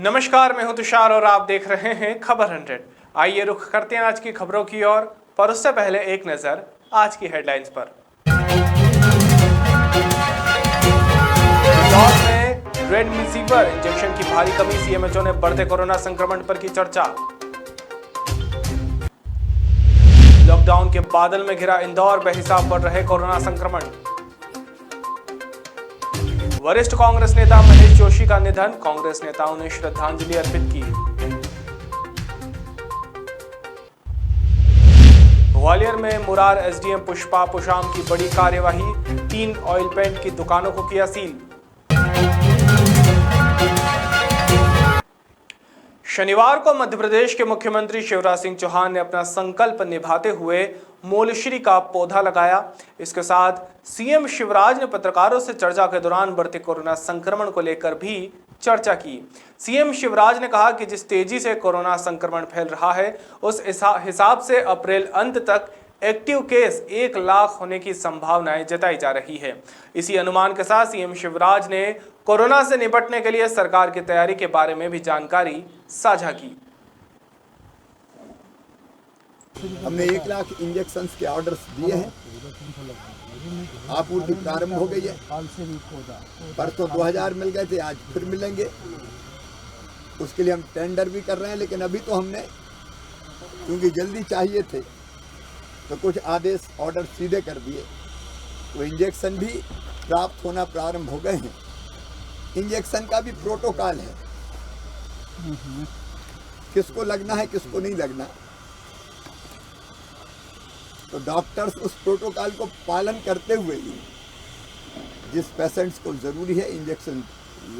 नमस्कार, मैं हूं तुषार और आप देख रहे हैं खबर 100। आइए रुख करते हैं आज की खबरों की ओर, पर उससे पहले एक नजर आज की हेडलाइंस पर। इंदौर में रेमडेसिविर इंजेक्शन की भारी कमी, सीएमएचओ ने बढ़ते कोरोना संक्रमण पर की चर्चा। लॉकडाउन के बादल में घिरा इंदौर, बेहिसाब बढ़ रहे कोरोना संक्रमण। वरिष्ठ कांग्रेस नेता महेश जोशी का निधन, कांग्रेस नेताओं ने श्रद्धांजलि अर्पित की। ग्वालियर में मुरार एसडीएम पुष्पा पुशाम की बड़ी कार्यवाही, 3 ऑयल पेंट की दुकानों को किया सील। शनिवार को मध्य प्रदेश के मुख्यमंत्री शिवराज सिंह चौहान ने अपना संकल्प निभाते हुए मोलश्री का पौधा लगाया। इसके साथ सीएम शिवराज ने पत्रकारों से चर्चा के दौरान बढ़ते कोरोना संक्रमण को लेकर भी चर्चा की। सीएम शिवराज ने कहा कि जिस तेजी से कोरोना संक्रमण फैल रहा है, उस हिसाब से अप्रैल अंत तक एक्टिव केस 1 लाख होने की संभावनाएं जताई जा रही है। इसी अनुमान के साथ सीएम शिवराज ने कोरोना से निपटने के लिए सरकार की तैयारी के बारे में भी जानकारी साझा की। हमने 1 लाख इंजेक्शन के ऑर्डर्स दिए हैं, आपूर्ति प्रारंभ हो गई है। परसों 2000 मिल गए थे, आज फिर मिलेंगे। उसके लिए हम टेंडर भी कर रहे हैं, लेकिन अभी तो हमने क्योंकि जल्दी चाहिए थे तो कुछ आदेश ऑर्डर सीधे कर दिए। वो इंजेक्शन भी प्राप्त होना प्रारंभ हो गए हैं। इंजेक्शन का भी प्रोटोकॉल है, किसको लगना है किसको नहीं लगना, तो डॉक्टर्स उस प्रोटोकॉल को पालन करते हुए ही जिस पेशेंट्स को जरूरी है इंजेक्शन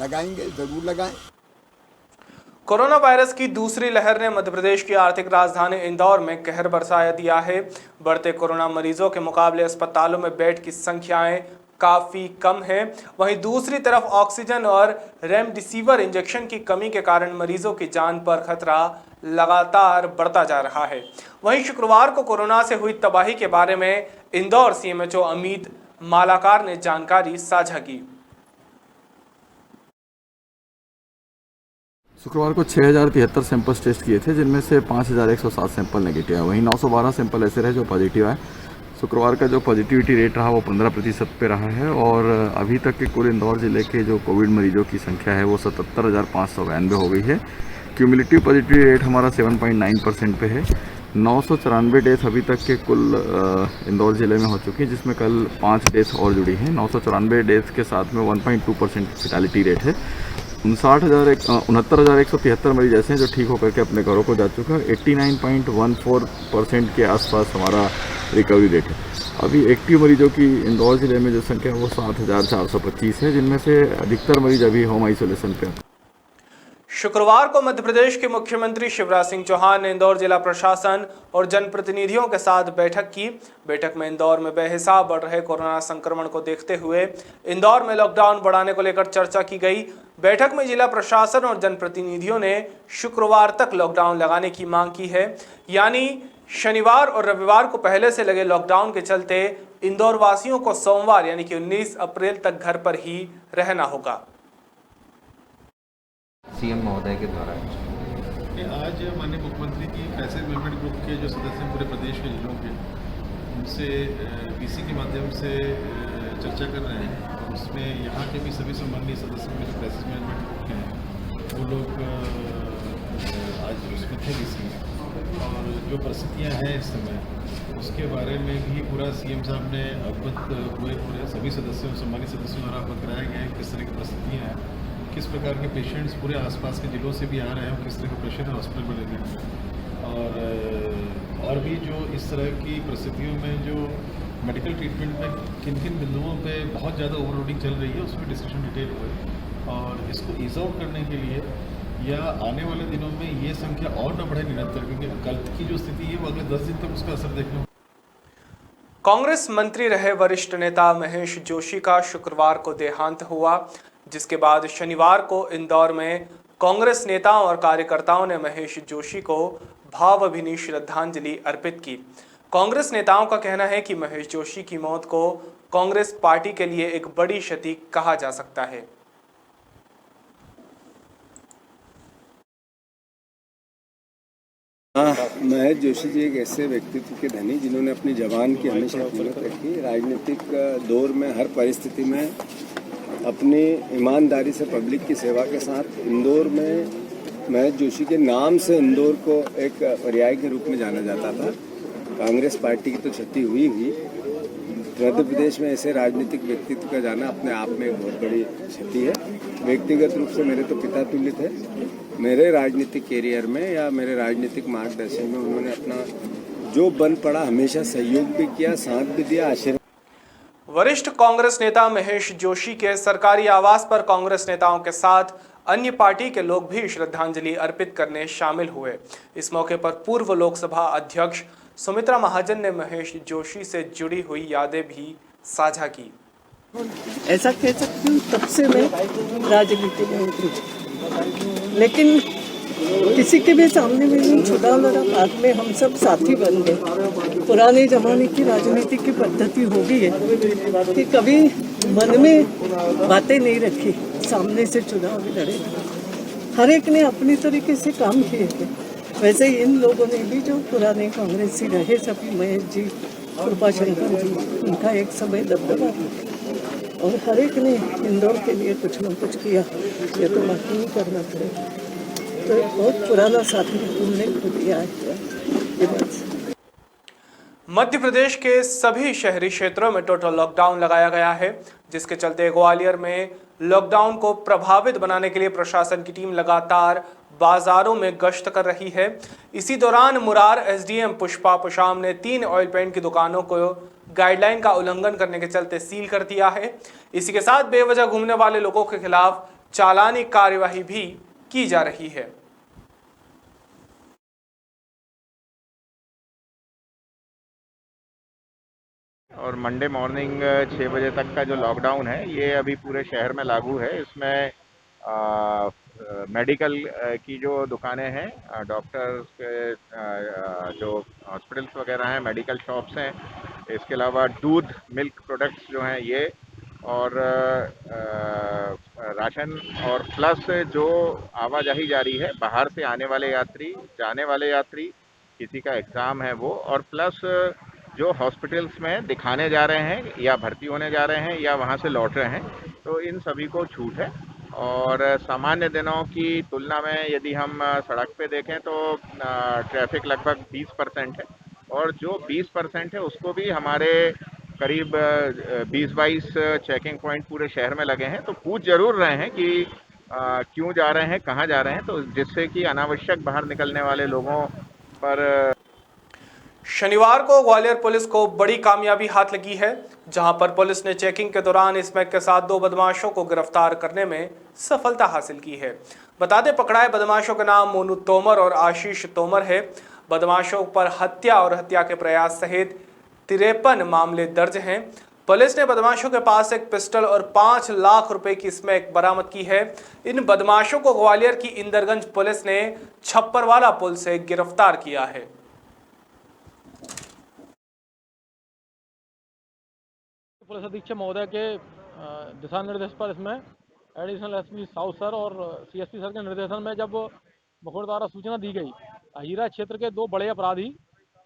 लगाएंगे, जरूर लगाएं। कोरोना वायरस की दूसरी लहर ने मध्य प्रदेश की आर्थिक राजधानी इंदौर में कहर बरसाया दिया है। बढ़ते कोरोना मरीजों के मुकाबले अस्पतालों में बेड की संख्याएं काफी कम है। वहीं दूसरी तरफ ऑक्सीजन और रेमडेसिविर इंजेक्शन की कमी के कारण मरीजों की जान पर खतरा लगातार बढ़ता जा रहा है। वहीं शुक्रवार को कोरोना से हुई तबाही के बारे में इंदौर सीएमएचओ अमित मालाकार ने जानकारी साझा की। शुक्रवार को 6073 सैंपल्स टेस्ट किए थे, जिनमें से 5107 सैंपल नेगेटिव है। वहीं 912 सैंपल ऐसे रहे जो पॉजिटिव है। शुक्रवार का जो पॉजिटिविटी रेट रहा वो 15% पे रहा है और अभी तक के कुल इंदौर ज़िले के जो कोविड मरीजों की संख्या है वो 77,592 हो गई है। क्यूमुलेटिव पॉजिटिविटी रेट हमारा 7.9% पे है। 994 डेथ अभी तक के कुल इंदौर ज़िले में हो चुकी है, जिसमें कल 5 डेथ और जुड़ी हैं। 994 डेथ के साथ में 1.2% फैटेलिटी रेट है। 69,173 मरीज ऐसे हैं जो ठीक होकर के अपने घरों को जा चुके हैं। 89.14% के आसपास हमारा रिकवरी रेट है। अभी एक्टिव मरीजों की इंदौर ज़िले में जो संख्या है वो 7,425 है, जिनमें से अधिकतर मरीज अभी होम आइसोलेशन पे हैं। शुक्रवार को मध्य प्रदेश के मुख्यमंत्री शिवराज सिंह चौहान ने इंदौर जिला प्रशासन और जनप्रतिनिधियों के साथ बैठक की। बैठक में इंदौर में बेहिसाब बढ़ रहे कोरोना संक्रमण को देखते हुए इंदौर में लॉकडाउन बढ़ाने को लेकर चर्चा की गई। बैठक में जिला प्रशासन और जनप्रतिनिधियों ने शुक्रवार तक लॉकडाउन लगाने की मांग की है, यानी शनिवार और रविवार को पहले से लगे लॉकडाउन के चलते इंदौर वासियों को सोमवार यानी कि 19 अप्रैल तक घर पर ही रहना होगा। सीएम महोदय के द्वारा आज माननीय मुख्यमंत्री जी क्राइसिस मैनेजमेंट ग्रुप के जो सदस्य हैं पूरे प्रदेश के जिलों के, उनसे पीसी के माध्यम से चर्चा कर रहे हैं। उसमें यहाँ के भी सभी संबंधित सदस्य जो क्राइसिस मैनेजमेंट ग्रुप के हैं वो लोग आज उसमें थे पीसी में, और जो परिस्थितियाँ हैं इस समय उसके बारे में भी पूरा सीएम साहब ने अवगत हुए। पूरे सभी सदस्यों सम्मानित सदस्यों द्वारा अवगत कराया गया है किस तरह की परिस्थितियाँ हैं, किस प्रकार के पेशेंट्स पूरे आसपास के जिलों से भी आ रहे हैं, किस तरह के पेशेंट हॉस्पिटल में लेने हैं, और भी जो इस तरह की परिस्थितियों में जो मेडिकल ट्रीटमेंट में किन किन बिंदुओं पे बहुत ज़्यादा ओवरलोडिंग चल रही है उसमें डिस्कशन डिटेल हुए। और इसको ईज आउट करने के लिए या आने वाले दिनों में ये संख्या और न बढ़े निरंतर, क्योंकि कल की जो स्थिति है वो अगले 10 दिन तक उसका असर देखने को। कांग्रेस मंत्री रहे वरिष्ठ नेता महेश जोशी का शुक्रवार को देहांत हुआ, जिसके बाद शनिवार को इंदौर में कांग्रेस नेताओं और कार्यकर्ताओं ने महेश जोशी को भावभीनी श्रद्धांजलि अर्पित की। कांग्रेस नेताओं का कहना है कि महेश जोशी की मौत को कांग्रेस पार्टी के लिए एक बड़ी क्षति कहा जा सकता है। महेश जोशी जी एक ऐसे व्यक्तित्व के धनी जिन्होंने अपनी जवान की हमेशा कीमत रखी। राजनीतिक दौर में हर परिस्थिति में अपनी ईमानदारी से पब्लिक की सेवा के साथ इंदौर में महेश जोशी के नाम से इंदौर को एक पर्याय के रूप में जाना जाता था। कांग्रेस पार्टी की तो क्षति हुई मध्य प्रदेश में ऐसे राजनीतिक व्यक्तित्व का जाना अपने आप में एक बहुत बड़ी क्षति है। व्यक्तिगत रूप से मेरे तो पिता तुल्य थे। मेरे राजनीतिक कैरियर में या मेरे राजनीतिक मार्गदर्शन में उन्होंने अपना जो बन पड़ा हमेशा सहयोग भी किया, साथ भी दिया, आशीर्वाद। वरिष्ठ कांग्रेस नेता महेश जोशी के सरकारी आवास पर कांग्रेस नेताओं के साथ अन्य पार्टी के लोग भी श्रद्धांजलि अर्पित करने शामिल हुए। इस मौके पर पूर्व लोकसभा अध्यक्ष सुमित्रा महाजन ने महेश जोशी से जुड़ी हुई यादें भी साझा की। ऐसा कह सकती हूँ तब से मैं राजनीति में उतरी, लेकिन किसी के भी सामने में नहीं चुनाव लड़ा। बाद में हम सब साथी बन गए। पुराने जमाने की राजनीति की पद्धति हो गई है कि कभी मन में बातें नहीं रखी, सामने से चुनाव भी लड़े। हर एक ने अपनी तरीके से काम किए थे। वैसे ही इन लोगों ने भी जो पुराने कांग्रेसी रहे, सभी महेश जी, कृपा शंकर जी, उनका एक समय दबदबा था और हर एक ने इंदौर के लिए कुछ न कुछ किया। ये तो बाकी नहीं करना पड़ेगा। तो बहुत पुराना साथी तुमने खो दिया है। ये बस। मध्य प्रदेश के सभी शहरी क्षेत्रों में टोटल लॉकडाउन लगाया गया है, जिसके चलते ग्वालियर में लॉकडाउन को प्रभावित बनाने के लिए प्रशासन की टीम लगातार बाजारों में गश्त कर रही है। इसी दौरान मुरार एसडीएम पुष्पा पुशाम ने 3 ऑयल पेंट की दुकानों को गाइडलाइन का उल्लंघन करने के चलते सील कर दिया है। इसी के साथ बेवजह घूमने वाले लोगों के खिलाफ चालानी कार्यवाही भी की जा रही है। और मंडे मॉर्निंग 6 बजे तक का जो लॉकडाउन है ये अभी पूरे शहर में लागू है। इसमें मेडिकल की जो दुकानें हैं, डॉक्टर्स के जो हॉस्पिटल्स वगैरह हैं, मेडिकल शॉप्स हैं, इसके अलावा दूध, मिल्क प्रोडक्ट्स जो हैं ये, और राशन, और प्लस जो आवाजाही जारी है, बाहर से आने वाले यात्री, जाने वाले यात्री, किसी का एग्ज़ाम है वो, और प्लस जो हॉस्पिटल्स में दिखाने जा रहे हैं या भर्ती होने जा रहे हैं या वहाँ से लौट रहे हैं, तो इन सभी को छूट है। और सामान्य दिनों की तुलना में यदि हम सड़क पे देखें तो ट्रैफिक लगभग 20% है, और जो 20% है उसको भी हमारे करीब 20-22 चेकिंग पॉइंट पूरे शहर में लगे हैं। तो पूछ जरूर रहे हैं कि क्यों जा रहे हैं, कहाँ जा रहे हैं, तो जिससे कि अनावश्यक बाहर निकलने वाले लोगों पर। शनिवार को ग्वालियर पुलिस को बड़ी कामयाबी हाथ लगी है, जहां पर पुलिस ने चेकिंग के दौरान स्मैक के साथ 2 बदमाशों को गिरफ्तार करने में सफलता हासिल की है। बता दें, पकड़ाए बदमाशों के नाम मोनू तोमर और आशीष तोमर है। बदमाशों पर हत्या और हत्या के प्रयास सहित 53 मामले दर्ज हैं। पुलिस ने बदमाशों के पास एक पिस्टल और 5 लाख रुपए की स्मैक बरामद की है। इन बदमाशों को ग्वालियर की इंदरगंज पुलिस ने छप्परवाला पुल से गिरफ्तार किया है। पुलिस अधीक्षक महोदय के दिशा निर्देश पर इसमें एडिशनल एसपी साउथ सर और सीएसपी सर के निर्देशन में जब मुखबिर द्वारा सूचना दी गई, हीरा क्षेत्र के 2 बड़े अपराधी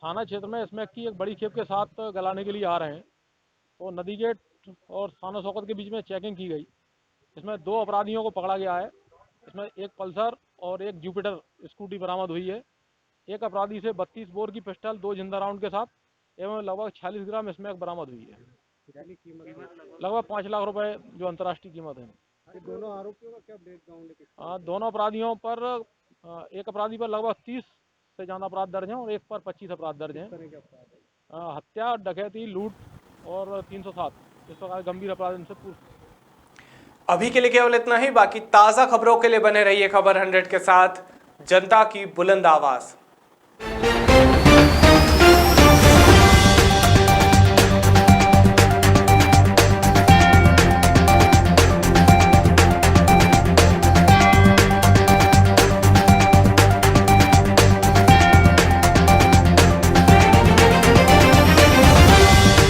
थाना क्षेत्र में स्मैक की एक बड़ी खेप के साथ गलाने के लिए आ रहे हैं, तो नदी गेट और थाना शौकत के बीच में चेकिंग की गई। इसमें 2 अपराधियों को पकड़ा गया है। इसमें एक पल्सर और एक जुपिटर स्कूटी बरामद हुई है। एक अपराधी से 32 बोर की पिस्टल, 2 जिंदा राउंड के साथ एवं लगभग 46 ग्राम स्मैक बरामद हुई है। लगभग 5 लाख रुपए जो अंतर्राष्ट्रीय कीमत है। दोनों आरोपियों का क्या बैकग्राउंड है? दोनों अपराधियों पर एक अपराधी पर लगभग 30 से ज़्यादा अपराध दर्ज हैं और एक पर 25 अपराध दर्ज हैं। हत्या, डकैती, लूट और 307 इस प्रकार गंभीर अपराध इनसे पूर्व। अभी के लिए केवल इतना ही। बाकी ताज़ा खबरों के लिए बने रहिए खबर 100 के साथ। जनता की बुलंद आवाज़।